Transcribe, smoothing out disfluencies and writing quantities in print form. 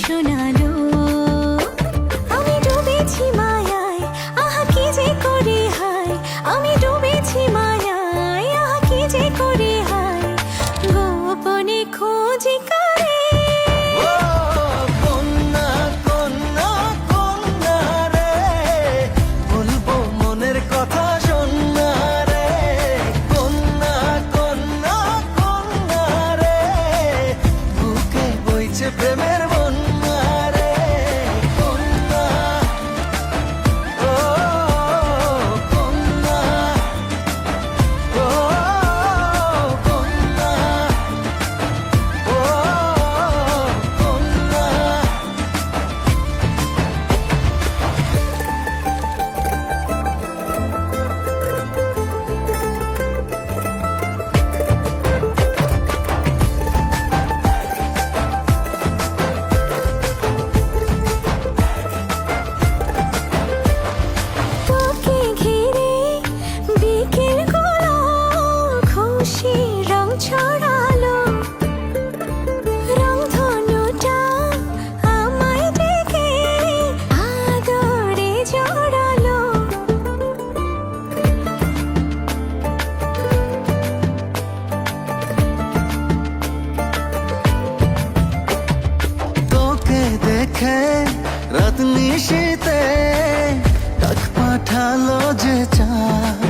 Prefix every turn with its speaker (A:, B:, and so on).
A: শোনালো। আমি ডুবেছি মায়ায়, আহা কি যে করি হায়। আমি ডুবেছি মায়ায়, আহা কি যে করি হায়। গোপনে খোঁজি করে
B: কন্যা কন্যা কন্যা রে, বলবো মনের কথা শোনা রে। কন্যা কন্যা কন্যা রে, বুকে বইছে প্রেমের বন্যা রে। কন্যা ও কন্যা ও কন্যা ও কন্যা।
A: তোকে ঘিরে বিকেলগুলো খুশি রং ছড়ালো। রংধনুটা আমায় ডেকে আদরে জড়ালো।
B: তোকে দেখে রাত নিশীতে ডাক পাঠালো যে চাঁদ।